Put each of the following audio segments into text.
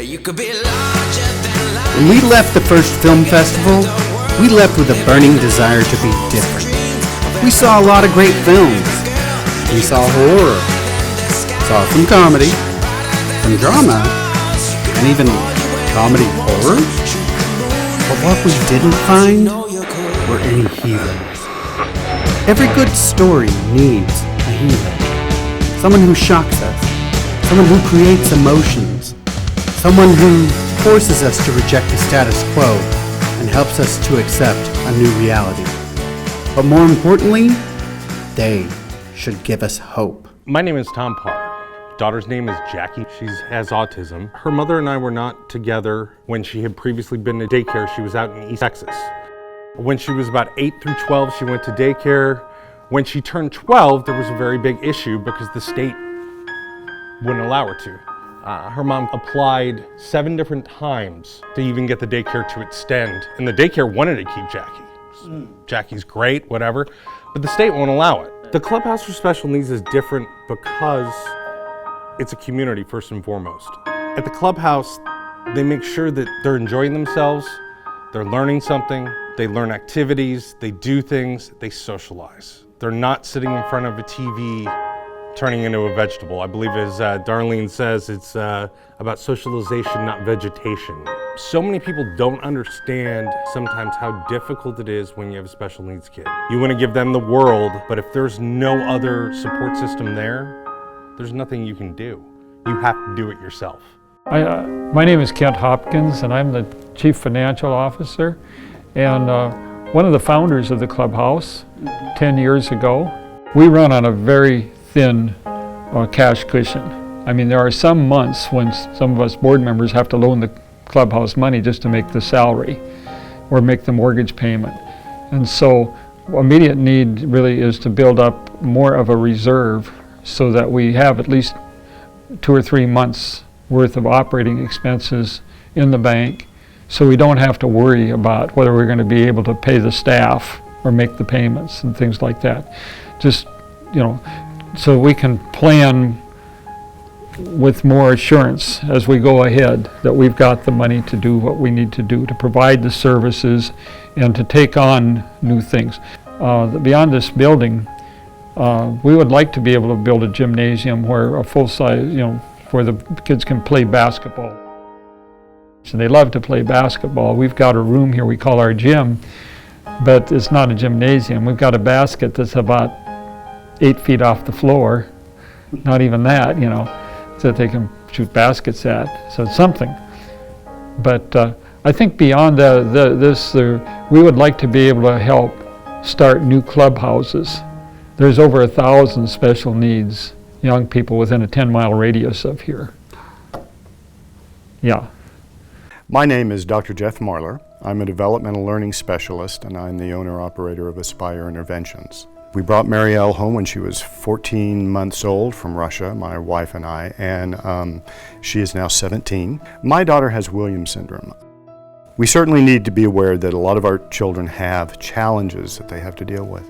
When we left the first film festival, we left with a burning desire to be different. We saw a lot of great films. We saw horror, saw some comedy, some drama, and even comedy horror. But what we didn't find were any heroes. Every good story needs a hero. Someone who shocks us, someone who creates emotions, someone who forces us to reject the status quo and helps us to accept a new reality. But more importantly, they should give us hope. My name is Tom Parr. Daughter's name is Jackie. She has autism. Her mother and I were not together when she had previously been to daycare. She was out in East Texas. When she was about 8 through 12, she went to daycare. When she turned 12, there was a very big issue because the state wouldn't allow her to. Her mom applied 7 different times to even get the daycare to extend, and the daycare wanted to keep Jackie. Jackie's great, whatever, but the state won't allow it. The Clubhouse for Special Needs is different because it's a community first and foremost. At the Clubhouse, they make sure that they're enjoying themselves, they're learning something, they learn activities, they do things, they socialize. They're not sitting in front of a TV turning into a vegetable. I believe, as Darlene says, it's about socialization, not vegetation. So many people don't understand sometimes how difficult it is when you have a special needs kid. You want to give them the world, but if there's no other support system there, there's nothing you can do. You have to do it yourself. My name is Kent Hopkins, and I'm the Chief Financial Officer, and one of the founders of the Clubhouse 10 years ago. We run on a very thin cash cushion. I mean, there are some months when some of us board members have to loan the Clubhouse money just to make the salary or make the mortgage payment. And so immediate need really is to build up more of a reserve so that we have at least 2 or 3 months worth of operating expenses in the bank, so we don't have to worry about whether we're going to be able to pay the staff or make the payments and things like that. Just, so we can plan with more assurance as we go ahead that we've got the money to do what we need to do, to provide the services and to take on new things. Beyond this building, we would like to be able to build a gymnasium where a full-size, where the kids can play basketball. So they love to play basketball. We've got a room here we call our gym, but it's not a gymnasium. We've got a basket that's about 8 feet off the floor, not even that, that they can shoot baskets at. So it's something. But I think beyond this, we would like to be able to help start new clubhouses. There's over 1,000 special needs young people within a 10-mile radius of here. Yeah. My name is Dr. Jeff Marler. I'm a developmental learning specialist, and I'm the owner-operator of Aspire Interventions. We brought Marielle home when she was 14 months old from Russia, my wife and I, and she is now 17. My daughter has Williams syndrome. We certainly need to be aware that a lot of our children have challenges that they have to deal with.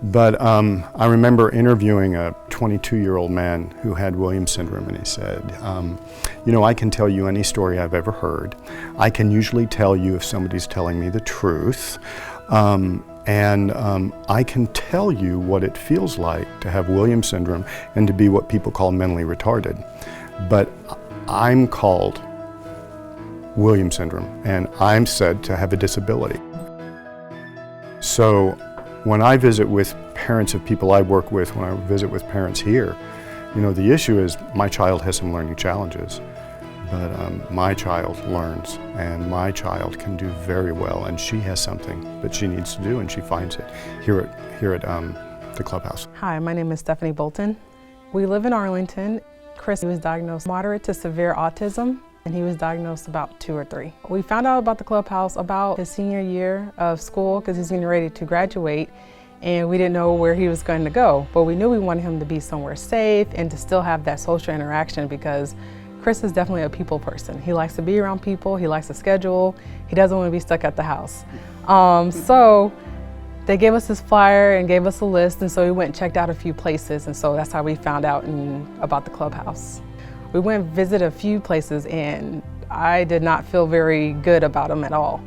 But I remember interviewing a 22-year-old man who had Williams syndrome, and he said, I can tell you any story I've ever heard. I can usually tell you if somebody's telling me the truth. And I can tell you what it feels like to have Williams syndrome and to be what people call mentally retarded. But I'm called Williams syndrome, and I'm said to have a disability. So when I visit with parents of people I work with, when I visit with parents here, the issue is my child has some learning challenges. But my child learns, and my child can do very well, and she has something that she needs to do, and she finds it here at the Clubhouse. Hi, my name is Stephanie Bolton. We live in Arlington. Chris was diagnosed moderate to severe autism, and he was diagnosed about 2 or 3. We found out about the Clubhouse about his senior year of school because he's getting ready to graduate, and we didn't know where he was going to go. But we knew we wanted him to be somewhere safe and to still have that social interaction, because Chris is definitely a people person. He likes to be around people, he likes to schedule, he doesn't want to be stuck at the house. So they gave us this flyer and gave us a list, and so we went and checked out a few places, and so that's how we found out about the Clubhouse. We went and visited a few places, and I did not feel very good about them at all.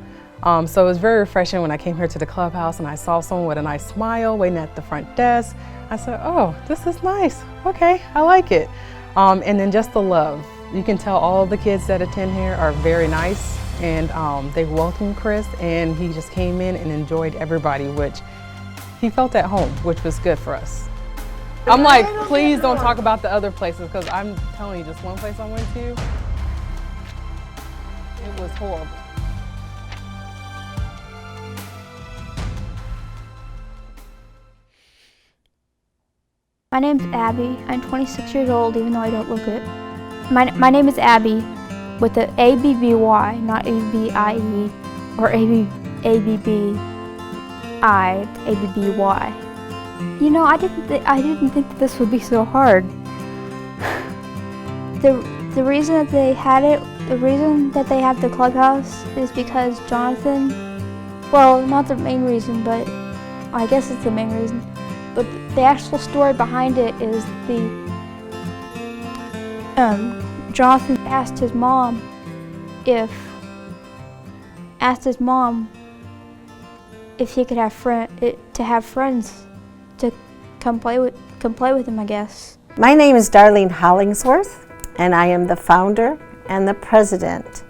So it was very refreshing when I came here to the clubhouse and I saw someone with a nice smile waiting at the front desk. I said, oh, this is nice. Okay, I like it. And then just the love. You can tell all the kids that attend here are very nice, and they welcomed Chris, and he just came in and enjoyed everybody, which he felt at home, which was good for us. I'm like, please don't talk about the other places, because I'm telling you, just one place I went to, it was horrible. My name's Abby. I'm 26 years old, even though I don't look it. My name is Abby, with the A-B-B-Y, not A-B-I-E, or A-B-B-I, A-B-B-Y. You know, I didn't think that this would be so hard. The reason that they had it, the reason that they have the clubhouse is because Jonathan, well, not the main reason, but I guess it's the main reason. But the actual story behind it is Jonathan asked his mom if he could have friends to come play with him, I guess. My name is Darlene Hollingsworth, and I am the founder and the president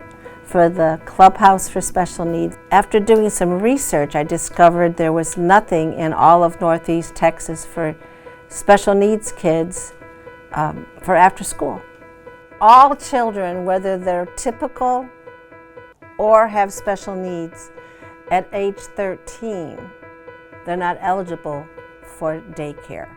for the Clubhouse for Special Needs. After doing some research, I discovered there was nothing in all of Northeast Texas for special needs kids for after school. All children, whether they're typical or have special needs, at age 13, they're not eligible for daycare.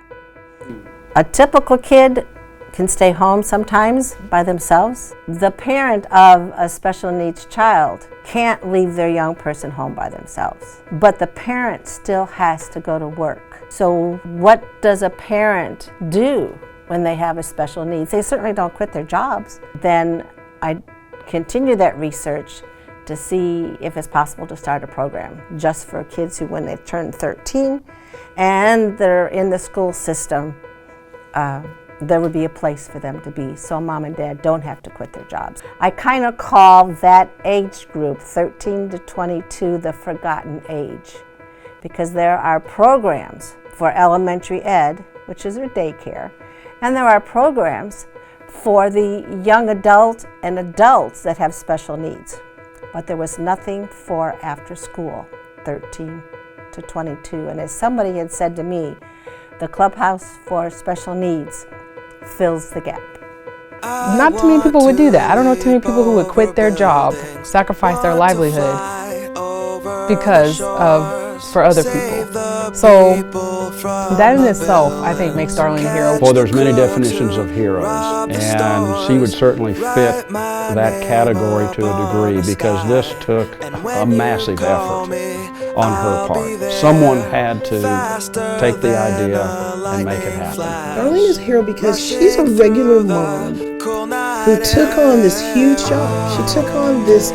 A typical kid can stay home sometimes by themselves. The parent of a special needs child can't leave their young person home by themselves, but the parent still has to go to work. So what does a parent do when they have a special needs? They certainly don't quit their jobs. Then I continue that research to see if it's possible to start a program just for kids who, when they turn 13 and they're in the school system, there would be a place for them to be, so mom and dad don't have to quit their jobs. I kind of call that age group, 13 to 22, the forgotten age, because there are programs for elementary ed, which is their daycare, and there are programs for the young adult and adults that have special needs. But there was nothing for after school, 13 to 22. And as somebody had said to me, the Clubhouse for Special Needs fills the gap. Not too many people would do that. I don't know too many people who would quit their job, sacrifice their livelihood for other people. So that in itself, I think, makes Darlene a hero. Well, there's many definitions of heroes, and she would certainly fit that category to a degree, because this took a massive effort on her part. Someone had to take the idea and make it happen. Darlene is a hero because she's a regular mom who took on this huge job. She took on this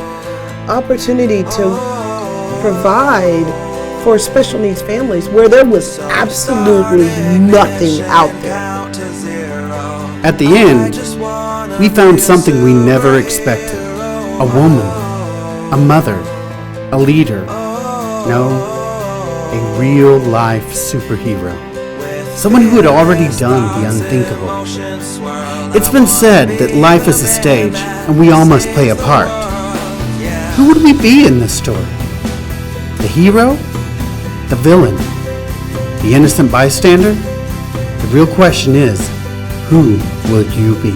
opportunity to provide for special needs families where there was absolutely nothing out there. At the end, we found something we never expected. A woman, a mother, a leader. No, a real-life superhero. Someone who had already done the unthinkable. It's been said that life is a stage, and we all must play a part. Who would we be in this story? The hero? The villain? The innocent bystander? The real question is, who will you be?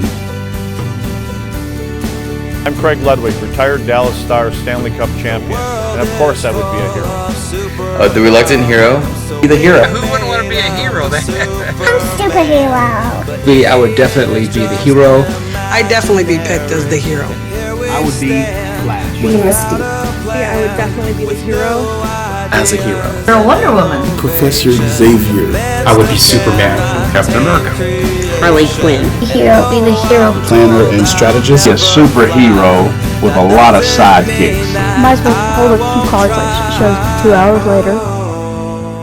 I'm Craig Ludwig, retired Dallas Stars Stanley Cup champion, and of course I would be a hero. The reluctant hero? Be the hero. Who wouldn't want to be a hero then? I'm superhero. I would definitely be the hero. I'd definitely be picked as the hero. I would be Flash. Be Misty. Yeah, I would definitely be the hero. As a hero. You're a Wonder Woman. Professor Xavier. I would be Superman from Captain America. Harley Quinn. Hero. Be the hero. Planner and strategist. A superhero with a lot of sidekicks. Might as well hold a 2 cards like shows 2 hours later.